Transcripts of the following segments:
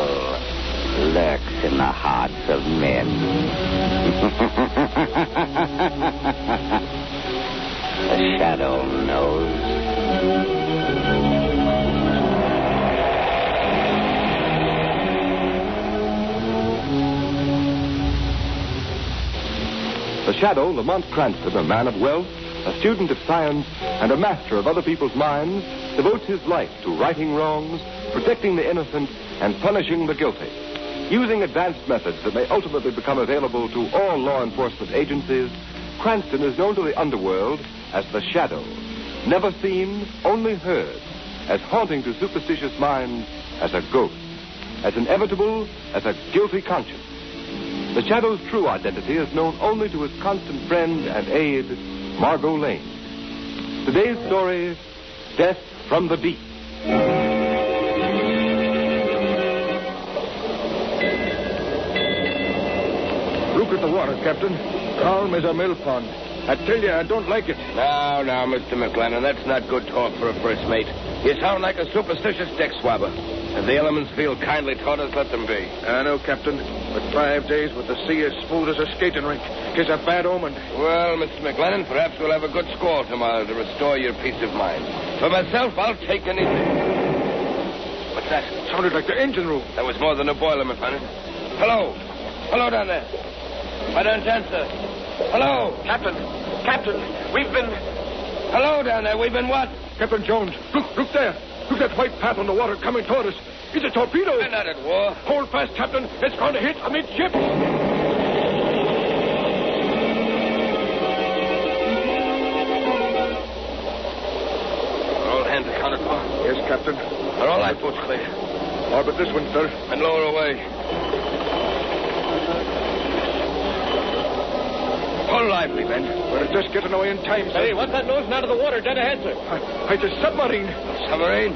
evil lurks in the hearts of men. The shadow knows. The Shadow, Lamont Cranston, a man of wealth, a student of science, and a master of other people's minds, devotes his life to righting wrongs, protecting the innocent, and punishing the guilty. Using advanced methods that may ultimately become available to all law enforcement agencies, Cranston is known to the underworld as the Shadow. Never seen, only heard, as haunting to superstitious minds as a ghost, as inevitable as a guilty conscience. The Shadow's true identity is known only to his constant friend and aide, Margot Lane. Today's story, Death from the Deep. Look at the water, Captain. Calm as a mill pond. I tell you, I don't like it. Now, Mr. McLennan, that's not good talk for a first mate. You sound like a superstitious deck swabber. If the elements feel kindly toward us, let them be. I know, Captain. But 5 days with the sea as smooth as a skating rink is a bad omen. Well, Mr. McLennan, perhaps we'll have a good squall tomorrow to restore your peace of mind. For myself, I'll take anything. What's that? Sounded like the engine room. That was more than a boiler, McLennan. Hello. Hello down there. Why don't you answer? Hello. Captain, we've been... Hello down there. We've been what? Captain Jones, look there. Look at that white path on the water coming toward us. It's a torpedo. We're not at war. Hold fast, Captain. It's going to hit amidships. All hands accounted for? Yes, Captain. Are all lifeboats clear? All but this one, sir. And lower away. Hold lively, Ben. We're just getting away in time, sir. Hey, what's that nosing out of the water dead ahead, sir? It's a submarine. Submarine?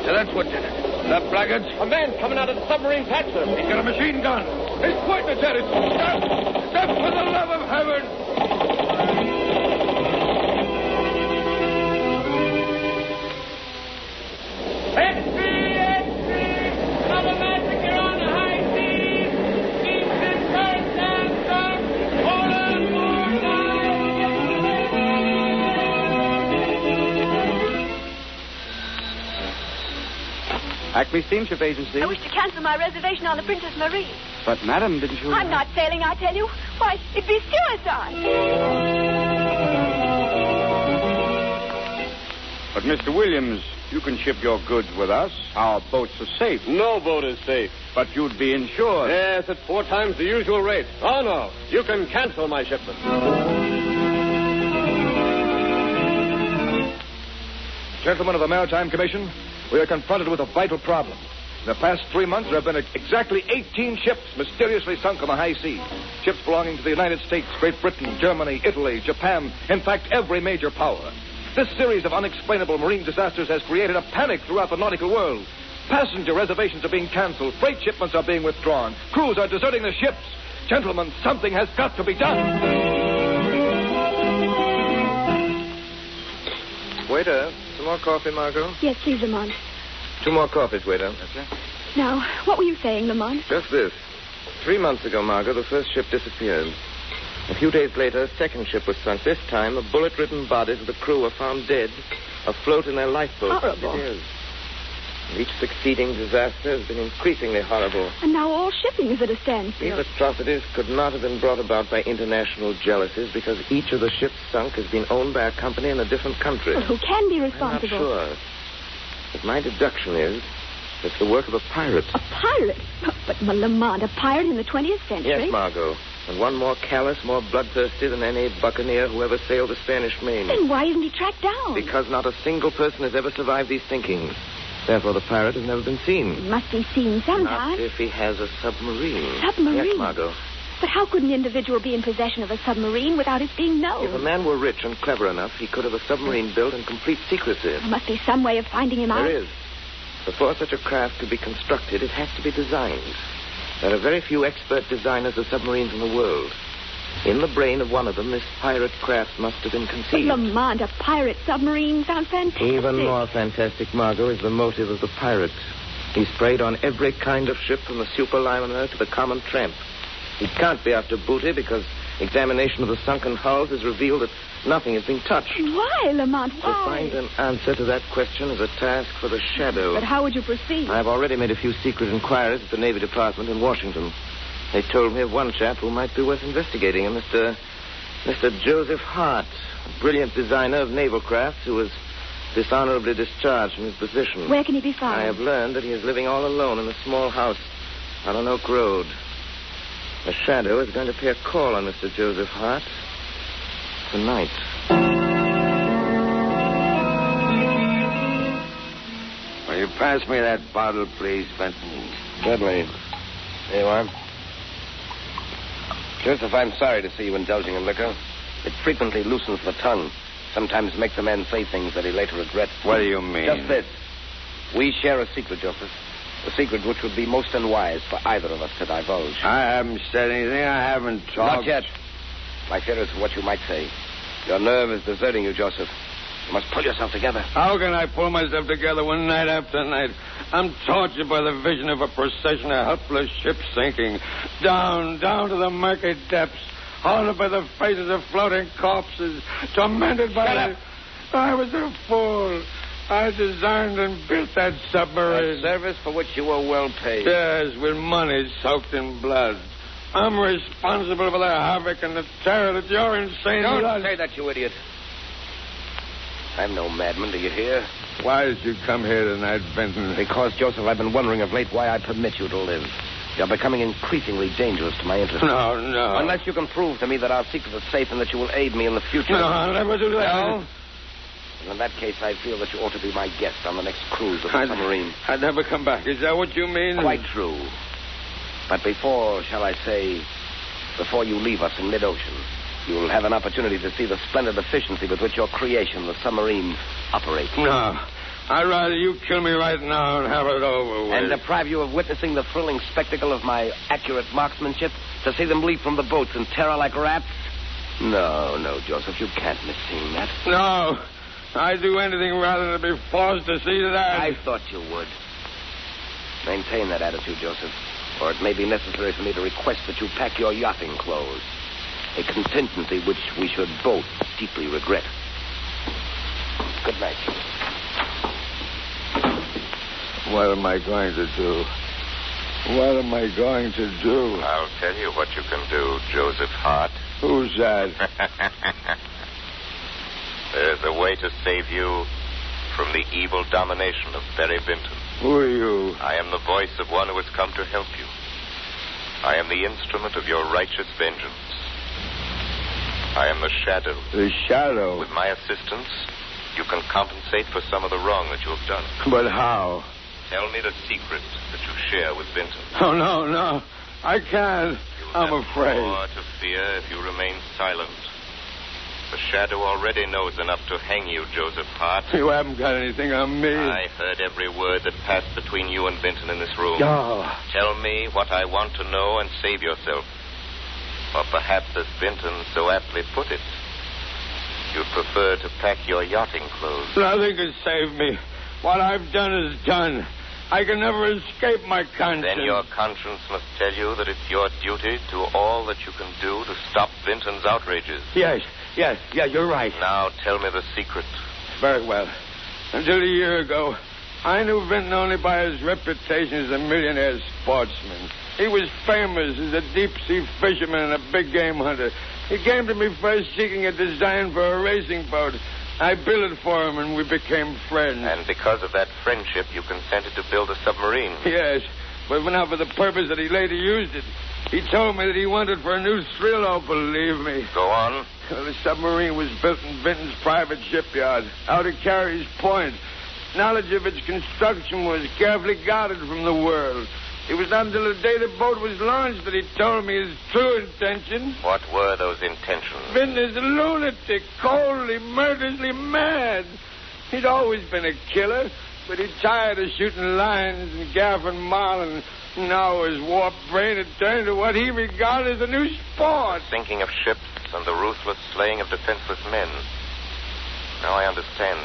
So that's what did it. The blackguards? A man coming out of the submarine hatch, sir. He's got a machine gun. He's pointing at it. Stop, for the love of heaven. Another massacre on the high seas. Keep this bird down, sir. Hold on for Acme Steamship Agency. I wish to cancel my reservation on the Princess Marie. But, madam, didn't you... I'm not sailing, I tell you. Why, it'd be suicide. But, Mr. Williams, you can ship your goods with us. Our boats are safe. No boat is safe. But you'd be insured. Yes, at 4 times the usual rate. Oh, no. You can cancel my shipment. Gentlemen of the Maritime Commission, we are confronted with a vital problem. In the past 3 months, there have been exactly 18 ships mysteriously sunk on the high seas. Ships belonging to the United States, Great Britain, Germany, Italy, Japan, in fact, every major power. This series of unexplainable marine disasters has created a panic throughout the nautical world. Passenger reservations are being canceled. Freight shipments are being withdrawn. Crews are deserting the ships. Gentlemen, something has got to be done. Waiter, some more coffee, Margot? Yes, please, Lamont. 2 more coffees, waiter. Yes, sir. Now, what were you saying, Lamont? Just this. 3 months ago, Margot, the first ship disappeared. A few days later, a second ship was sunk. This time, the bullet-ridden bodies of the crew were found dead, afloat in their lifeboats. Horrible. It is. Each succeeding disaster has been increasingly horrible. And now all shipping is at a standstill. These atrocities could not have been brought about by international jealousies because each of the ships sunk has been owned by a company in a different country. But who can be I'm not responsible? sure. But my deduction is it's the work of a pirate. A pirate? But, Lamont, a pirate in the 20th century? Yes, Margot. And one more callous, more bloodthirsty than any buccaneer who ever sailed the Spanish Main. Then why isn't he tracked down? Because not a single person has ever survived these sinkings. Therefore, the pirate has never been seen. He must be seen sometime. Not if he has a submarine. Submarine? Yes, Margot. But how could an individual be in possession of a submarine without it being known? If a man were rich and clever enough, he could have a submarine built in complete secrecy. There must be some way of finding him out. There is. Before such a craft could be constructed, it has to be designed. There are very few expert designers of submarines in the world. In the brain of one of them, this pirate craft must have been But conceived. Lamont, a pirate submarine sounds fantastic. Even more fantastic, Margot, is the motive of the pirate. He sprayed on every kind of ship from the superliner to the common tramp. He can't be after booty because examination of the sunken hulls has revealed that nothing has been touched. Why, Lamont? To Why? find an answer to that question is a task for the Shadow. But how would you proceed? I've already made a few secret inquiries at the Navy Department in Washington. They told me of one chap who might be worth investigating, a Mr. Joseph Hart, a brilliant designer of naval crafts who was dishonorably discharged from his position. Where can he be found? I have learned that he is living all alone in a small house out on Oak Road. The Shadow is going to pay a call on Mr. Joseph Hart tonight. Will you pass me that bottle, please, Benton? Certainly. There you are. Joseph, I'm sorry to see you indulging in liquor. It frequently loosens the tongue. Sometimes makes a man say things that he later regrets. What do you mean? Just this. We share a secret, Joseph. A secret which would be most unwise for either of us to divulge. I haven't said anything. I haven't talked. Not yet. My fear is what you might say. Your nerve is deserting you, Joseph. You must pull yourself together. How can I pull myself together when night after night I'm tortured by the vision of a procession of helpless ships sinking down to the murky depths, haunted by the faces of floating corpses, tormented by... Shut up. I was a fool. I designed and built that submarine. A service for which you were well paid. Yes, with money soaked in blood. I'm responsible for the havoc and the terror that your insane... Don't say that, you idiot. I'm no madman, do you hear? Why did you come here tonight, Benton? Because, Joseph, I've been wondering of late why I permit you to live. You're becoming increasingly dangerous to my interests. No. Unless you can prove to me that our secret is safe and that you will aid me in the future. No, I'll never do that. No? And in that case, I feel that you ought to be my guest on the next cruise of the submarine. I'd never come back. Is that what you mean? Quite true. But before you leave us in mid-ocean, you'll have an opportunity to see the splendid efficiency with which your creation, the submarine, operates. No. I'd rather you kill me right now and have it over with. And deprive you of witnessing the thrilling spectacle of my accurate marksmanship, to see them leap from the boats in terror like rats? No, Joseph, you can't miss seeing that. No. I'd do anything rather than be forced to see that. I thought you would. Maintain that attitude, Joseph, or it may be necessary for me to request that you pack your yachting clothes. A contingency which we should both deeply regret. Good night. What am I going to do? What am I going to do? I'll tell you what you can do, Joseph Hart. Who's that? There's a way to save you from the evil domination of Barry Benton. Who are you? I am the voice of one who has come to help you. I am the instrument of your righteous vengeance. I am the Shadow. The Shadow? With my assistance, you can compensate for some of the wrong that you have done. But how? Tell me the secret that you share with Benton. Oh, no. I can't. I'm afraid. More to fear if you remain silent. The Shadow already knows enough to hang you, Joseph Hart. You haven't got anything on me. I heard every word that passed between you and Benton in this room. Oh. Tell me what I want to know and save yourself. Or perhaps, as Benton so aptly put it, you'd prefer to pack your yachting clothes. Nothing can save me. What I've done is done. I can never escape my conscience. Then your conscience must tell you that it's your duty to all that you can do to stop Benton's outrages. Yes, you're right. Now tell me the secret. Very well. Until a year ago, I knew Benton only by his reputation as a millionaire sportsman. He was famous as a deep-sea fisherman and a big game hunter. He came to me first seeking a design for a racing boat. I built it for him, and we became friends. And because of that friendship, you consented to build a submarine. Yes, but not for the purpose that he later used it. He told me that he wanted for a new thrill. Oh, believe me. Go on. The submarine was built in Benton's private shipyard, out at Carey's Point. Knowledge of its construction was carefully guarded from the world. It was not until the day the boat was launched that he told me his true intention. What were those intentions? Benton is a lunatic, coldly, murderously mad. He'd always been a killer, but he tired of shooting lions and gaffing marlin. Now his warped brain had turned to what he regarded as a new sport. Sinking of ships and the ruthless slaying of defenseless men. Now I understand.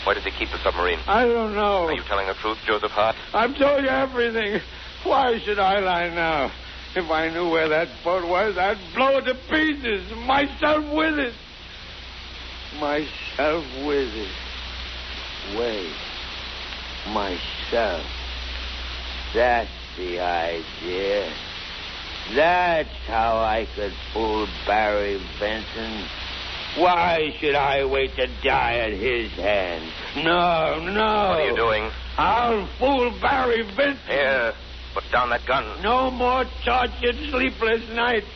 Why does he keep the submarine? I don't know. Are you telling the truth, Joseph Hart? I've told you everything. Why should I lie now? If I knew where that boat was, I'd blow it to pieces. Myself with it. Myself with it. Wait. Myself. That's the idea. That's how I could fool Barry Benson. Why should I wait to die at his hands? No. What are you doing? I'll fool Barry Benson. Here, put down that gun. No more tortured, sleepless nights.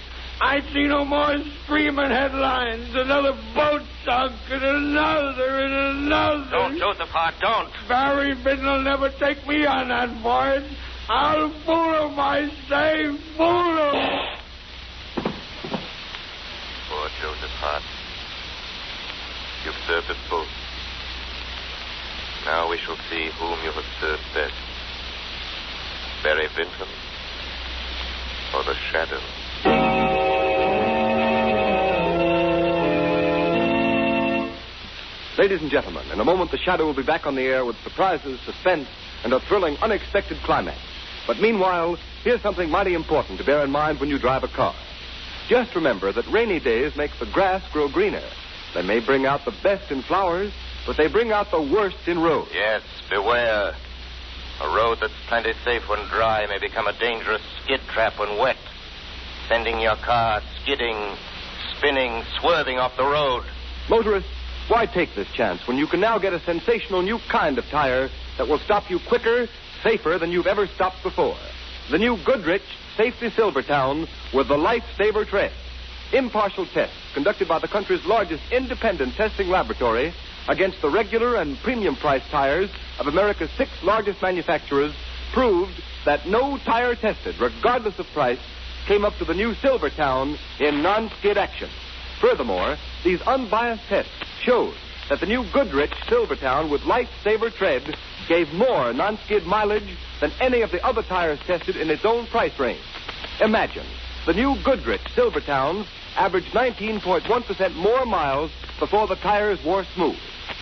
I see no more screaming headlines. Another boat sunk, and another, and another. Don't, Joseph Hart, don't. Barry Benson will never take me on that voyage. I'll fool him, I say, fool him. Poor Joseph Hart. You've served us both. Now we shall see whom you have served best. Barry Benton or the Shadow. Ladies and gentlemen, in a moment the Shadow will be back on the air with surprises, suspense, and a thrilling, unexpected climax. But meanwhile, here's something mighty important to bear in mind when you drive a car. Just remember that rainy days make the grass grow greener. They may bring out the best in flowers, but they bring out the worst in roads. Yes, beware. A road that's plenty safe when dry may become a dangerous skid trap when wet, sending your car skidding, spinning, swerving off the road. Motorists, why take this chance when you can now get a sensational new kind of tire that will stop you quicker, safer than you've ever stopped before? The new Goodrich Safety Silvertown with the Lifesaver Tread. Impartial tests conducted by the country's largest independent testing laboratory against the regular and premium price tires of America's 6 largest manufacturers proved that no tire tested, regardless of price, came up to the new Silvertown in non-skid action. Furthermore, these unbiased tests showed that the new Goodrich Silvertown with Lifesaver Tread gave more non-skid mileage than any of the other tires tested in its own price range. Imagine, the new Goodrich Silvertowns averaged 19.1% more miles before the tires wore smooth,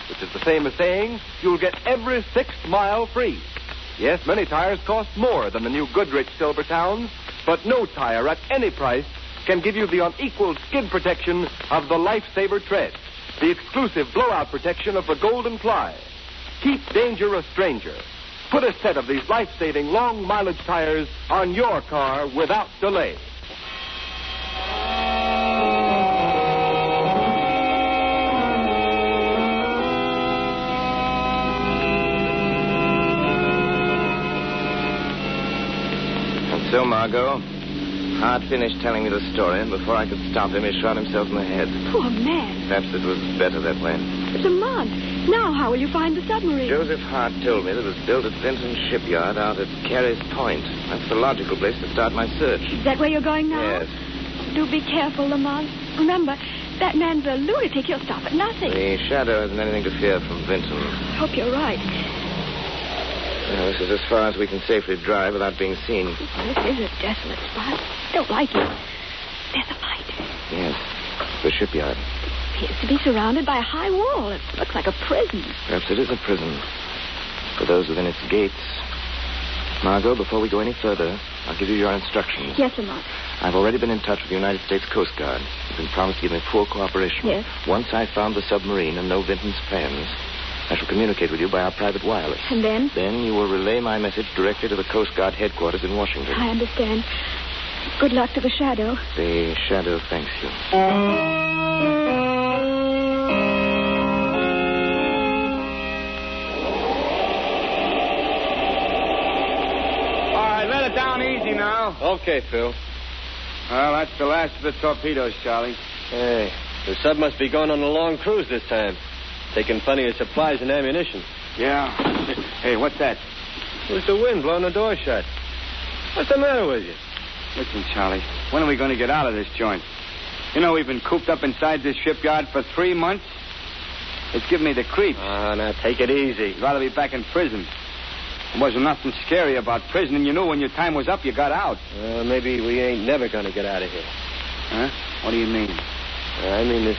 which is the same as saying you'll get every 6th mile free. Yes, many tires cost more than the new Goodrich Silvertowns, but no tire at any price can give you the unequaled skid protection of the Lifesaver Tread, the exclusive blowout protection of the Golden Ply. Keep danger a stranger. Put a set of these life-saving long mileage tires on your car without delay. And so, Margot, Hart finished telling me the story, and before I could stop him, he shot himself in the head. Poor man. Perhaps it was better that way. Lamont, now how will you find the submarine? Joseph Hart told me that it was built at Vinton's shipyard out at Carey's Point. That's the logical place to start my search. Is that where you're going now? Yes. Do be careful, Lamont. Remember, that man's a lunatic. He'll stop at nothing. The Shadow hasn't anything to fear from Vinton. I hope you're right. Well, this is as far as we can safely drive without being seen. Well, this is a desolate spot. Don't like it. There's a light. Yes, the shipyard. It appears to be surrounded by a high wall. It looks like a prison. Perhaps it is a prison for those within its gates. Margot, before we go any further, I'll give you your instructions. Yes, Lamont. I've already been in touch with the United States Coast Guard. You've been promised to give me full cooperation. Yes. Once I've found the submarine and know Vinton's plans, I shall communicate with you by our private wireless. And then? Then you will relay my message directly to the Coast Guard headquarters in Washington. I understand. Good luck to the Shadow. The Shadow thanks you. All right, let it down easy now. Okay, Phil. Well, that's the last of the torpedoes, Charlie. Hey, the sub must be going on a long cruise this time. Taking plenty of supplies and ammunition. Yeah. Hey, what's that? It was the wind blowing the door shut. What's the matter with you? Listen, Charlie, when are we going to get out of this joint? You know, we've been cooped up inside this shipyard for 3 months. It's giving me the creeps. Now take it easy. I'd rather be back in prison. There wasn't nothing scary about prison, and you knew when your time was up, you got out. Maybe we ain't never going to get out of here. Huh? What do you mean? I mean, this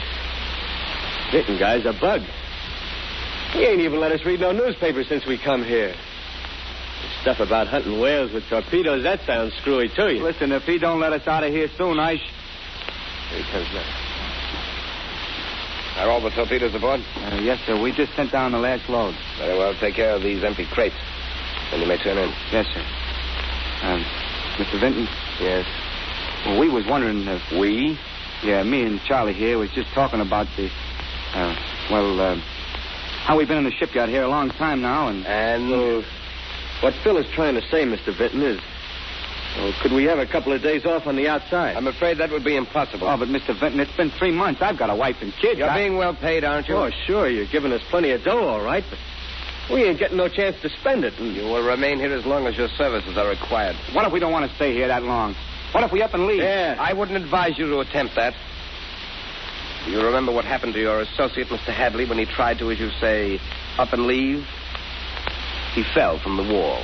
Vinton guy's a bug. He ain't even let us read no newspaper since we come here. The stuff about hunting whales with torpedoes, that sounds screwy to you. Listen, if he don't let us out of here soon, Here he comes now. Are all the torpedoes aboard? Yes, sir. We just sent down the last load. Very well. Take care of these empty crates. Then you may turn in. Yes, sir. Mr. Vinton? Yes. Well, we was wondering if... We? Yeah, me and Charlie here was just talking about the... how we've been in the shipyard here a long time now, and... What Phil is trying to say, Mr. Vinton, is... Well, could we have a couple of days off on the outside? I'm afraid that would be impossible. Oh, but Mr. Vinton, it's been 3 months. I've got a wife and kids. You're being well paid, aren't you? Oh, sure. You're giving us plenty of dough, all right, but we ain't getting no chance to spend it. You will remain here as long as your services are required. What if we don't want to stay here that long? What if we up and leave? Yeah. I wouldn't advise you to attempt that. Do you remember what happened to your associate, Mr. Hadley, when he tried to, as you say, up and leave? He fell from the wall.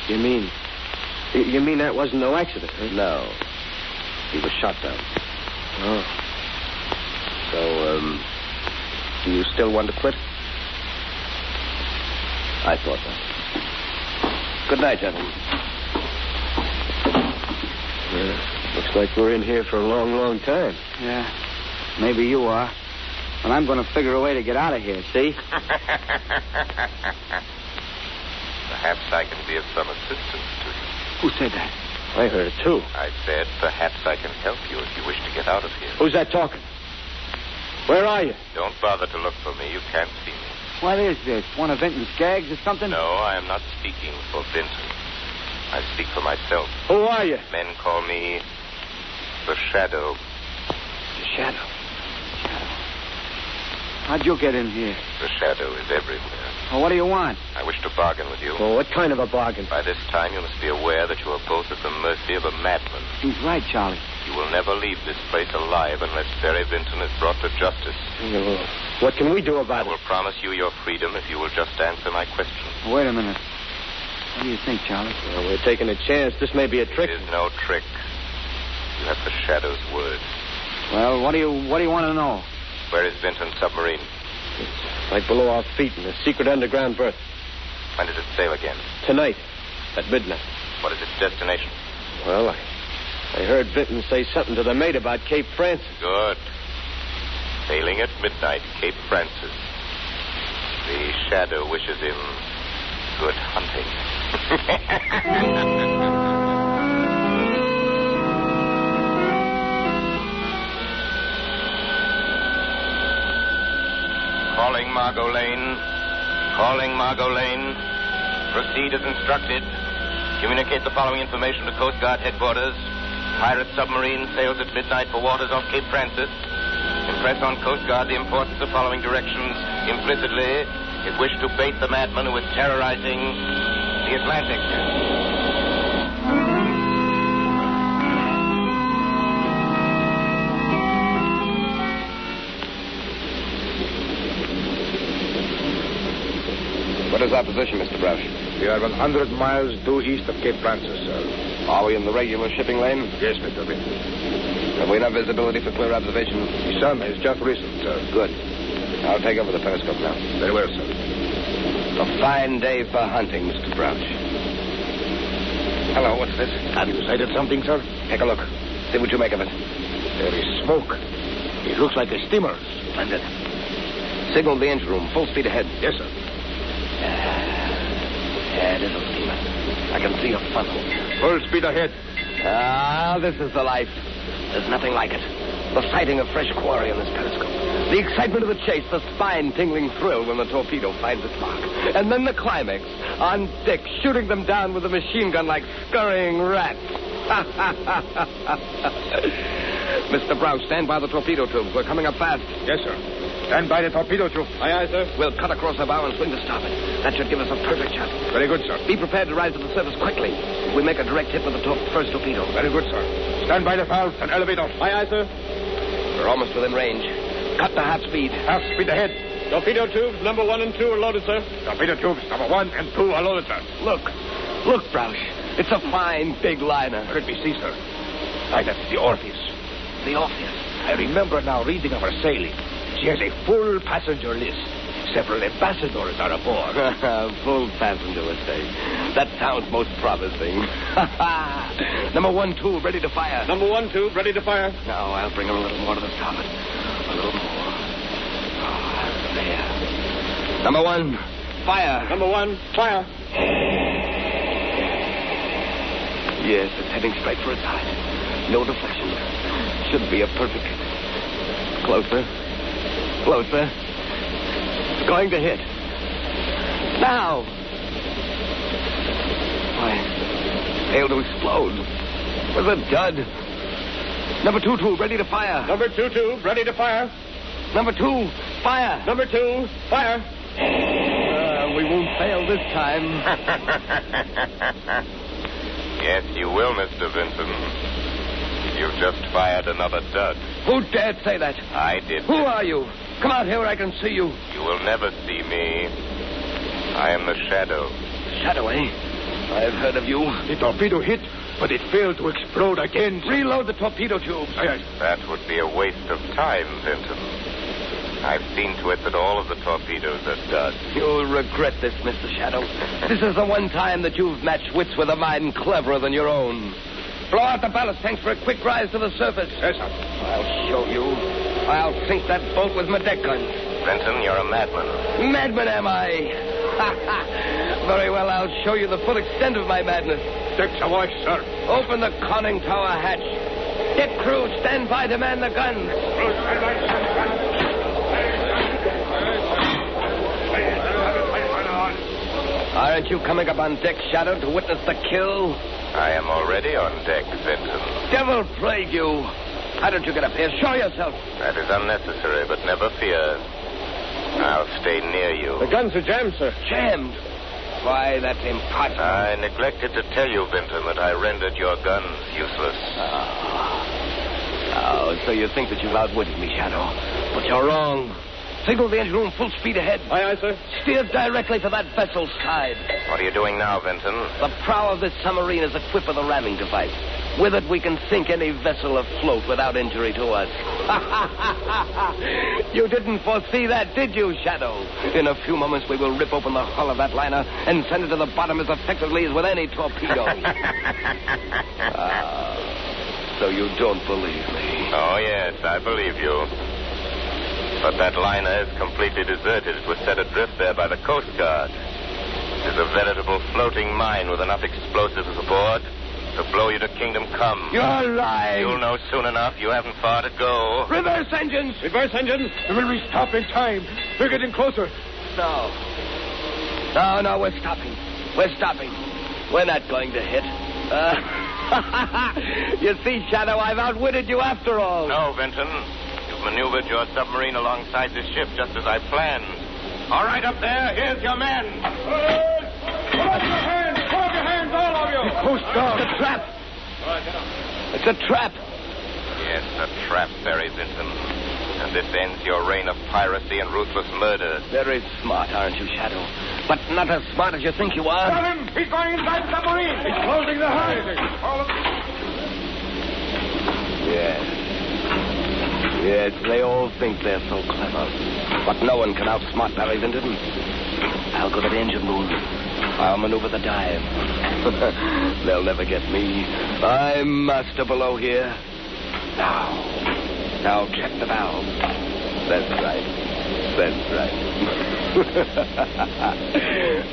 You mean that wasn't no accident, huh? No. He was shot down. Oh. So, do you still want to quit? I thought that. Good night, gentlemen. Looks like we're in here for a long, long time. Yeah. Maybe you are. But I'm going to figure a way to get out of here, see? Perhaps I can be of some assistance to you. Who said that? I heard it, too. I said perhaps I can help you if you wish to get out of here. Who's that talking? Where are you? Don't bother to look for me. You can't see me. What is this? One of Vinton's gags or something? No, I am not speaking for Vinton. I speak for myself. Who are you? Men call me the Shadow. The Shadow. How'd you get in here? The Shadow is everywhere. Well, what do you want? I wish to bargain with you. Well, what kind of a bargain? By this time, you must be aware that you are both at the mercy of a madman. He's right, Charlie. You will never leave this place alive unless Barry Vinton is brought to justice. What can we do about I will promise you your freedom if you will just answer my question. Wait a minute. What do you think, Charlie? Well, we're taking a chance. This may be a trick. It is no trick. You have the Shadow's word. Well, what do you want to know? Where is Vinton's submarine? It's right below our feet in a secret underground berth. When did it sail again? Tonight, at midnight. What is its destination? Well, I heard Vinton say something to the mate about Cape Francis. Good. Sailing at midnight, Cape Francis. The Shadow wishes him good hunting. Calling Margot Lane. Calling Margot Lane. Proceed as instructed. Communicate the following information to Coast Guard headquarters. Pirate submarine sails at midnight for waters off Cape Francis. Impress on Coast Guard the importance of following directions implicitly if wish to bait the madman who is terrorizing the Atlantic. What is our position, Mr. Brush? We are 100 miles due east of Cape Francis, sir. Are we in the regular shipping lane? Yes, Mr. Vinton. Have we enough visibility for clear observation? The sun is just risen, sir. Good. I'll take over the periscope now. Very well, sir. A fine day for hunting, Mr. Crouch. Hello, what's this? Have you sighted something, sir? Take a look. See what you make of it. There is smoke. It looks like a steamer. Splendid. Signal the engine room. Full speed ahead. Yes, sir. Yeah, it is a steamer. I can see a funnel. Full speed ahead. Ah, this is the life. There's nothing like it. The sighting of fresh quarry on this periscope. The excitement of the chase, the spine-tingling thrill when the torpedo finds its mark. And then the climax, on deck, shooting them down with a machine gun like scurrying rats. Mr. Brown, stand by the torpedo tubes. We're coming up fast. Yes, sir. Stand by the torpedo tube. Aye, sir. We'll cut across the bow and swing to starboard. That should give us a perfect shot. Very good, sir. Be prepared to rise to the surface quickly. We make a direct hit with the first torpedo. Very good, sir. Stand by the valve and elevator. Aye, sir. We're almost within range. Cut to half speed. Half speed ahead. Torpedo tubes number 1 and 2 are loaded, sir. Torpedo tubes number 1 and 2 are loaded, sir. Look, Broush. It's a fine, big liner. Could we see, sir? Aye, that's the Orpheus. The Orpheus. I remember now reading of her sailing. She has a full passenger list. several ambassadors are aboard. Full passenger estate. That sounds most promising. Number 1 tool ready to fire. Number 1 tube, ready to fire. Now, I'll bring her a little more to the starboard. A little more. There. Number 1, fire. Number 1, fire. Yes, it's heading straight for its side. No deflection. Should be a perfect hit. Closer. Closer. It's going to hit. Now. Why, failed to explode. It was a dud. Number 2 tube ready to fire. Number 2 tube, ready to fire. Number 2, fire. Number 2, fire. We won't fail this time. Yes, you will, Mr. Vinton. You've just fired another dud. Who dared say that? I did. Who are you? Come out here where I can see you. You will never see me. I am the Shadow. Shadow, eh? I've heard of you. The torpedo hit, but it failed to explode again. Reload the torpedo tubes. Aye. That would be a waste of time, Vinton. I've seen to it that all of the torpedoes are duds. You'll regret this, Mr. Shadow. This is the one time that you've matched wits with a mind cleverer than your own. Blow out the ballast tanks for a quick rise to the surface. Yes, sir. I'll show you. I'll sink that boat with my deck guns. Vinton, you're a madman. Madman, am I? Very well, I'll show you the full extent of my madness. Deck's awash, sir. Open the conning tower hatch. Deck crew, stand by to man the guns. Aren't you coming up on deck, Shadow, to witness the kill? I am already on deck, Vinton. Devil plague you. Why don't you get up here? Show yourself. That is unnecessary, but never fear. I'll stay near you. The guns are jammed, sir. Jammed? Why, that's impossible. I neglected to tell you, Vinton, that I rendered your guns useless. Oh, so you think that you've outwitted me, Shadow. But you're wrong. Signal the engine room full speed ahead. Aye, aye, sir. Steer directly for that vessel's side. What are you doing now, Vinton? The prow of this submarine is equipped with a ramming device. With it, we can sink any vessel afloat without injury to us. You didn't foresee that, did you, Shadow? In a few moments, we will rip open the hull of that liner and send it to the bottom as effectively as with any torpedo. So you don't believe me? Oh, yes, I believe you. But that liner is completely deserted. It was set adrift there by the Coast Guard. It is a veritable floating mine with enough explosives aboard to blow you to kingdom come. You're lying. You'll know soon enough. You haven't far to go. Reverse engines! Reverse engines! Will we stop in time? We're getting closer. No, we're stopping. We're stopping. We're not going to hit. You see, Shadow, I've outwitted you after all. No, Vinton. You've maneuvered your submarine alongside the ship just as I planned. All right, up there. Here's your men. Pull up your hands! Pull up your hands, all of you! The Coast Guard. It's a trap. It's a trap. Yes, a trap, Barry Vinton. And this ends your reign of piracy and ruthless murder. Very smart, aren't you, Shadow? But not as smart as you think you are. Got him! He's going inside the submarine! He's closing the hatch! Yes, they all think they're so clever. But no one can outsmart Barry Vinton. I'll go to the engine room. I'll maneuver the dive. They'll never get me. I'm master below here. Now check the valve. That's right.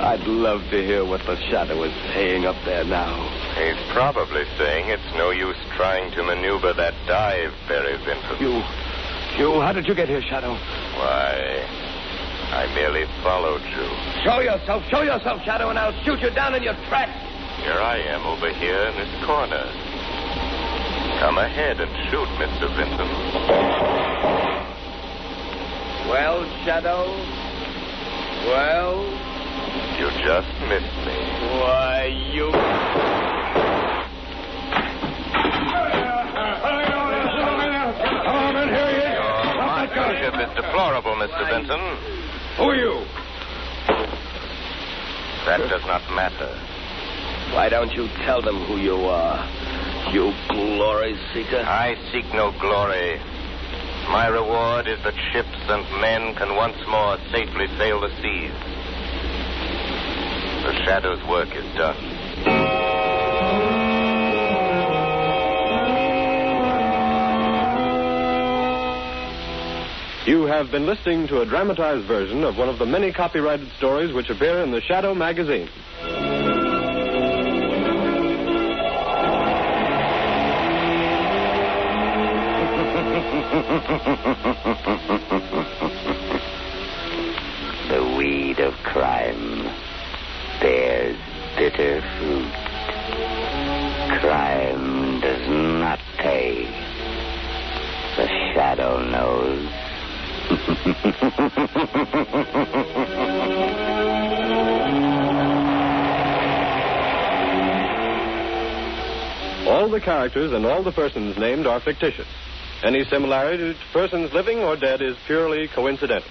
I'd love to hear what the Shadow is saying up there now. He's probably saying it's no use trying to maneuver that dive, Barry Vinton. You, how did you get here, Shadow? Why, I merely followed you. Show yourself, Shadow, and I'll shoot you down in your tracks. Here I am over here in this corner. Come ahead and shoot, Mr. Vinton. Well, Shadow? Well? You just missed me. Why, you... Your marksmanship is deplorable, Mr. Vinton. Who are you? That does not matter. Why don't you tell them who you are, you glory seeker? I seek no glory. My reward is that ships and men can once more safely sail the seas. The Shadow's work is done. You have been listening to a dramatized version of one of the many copyrighted stories which appear in the Shadow magazine. The weed of crime bears bitter fruit. Crime does not pay. The Shadow knows. All the characters and all the persons named are fictitious. Any similarity to persons living or dead is purely coincidental.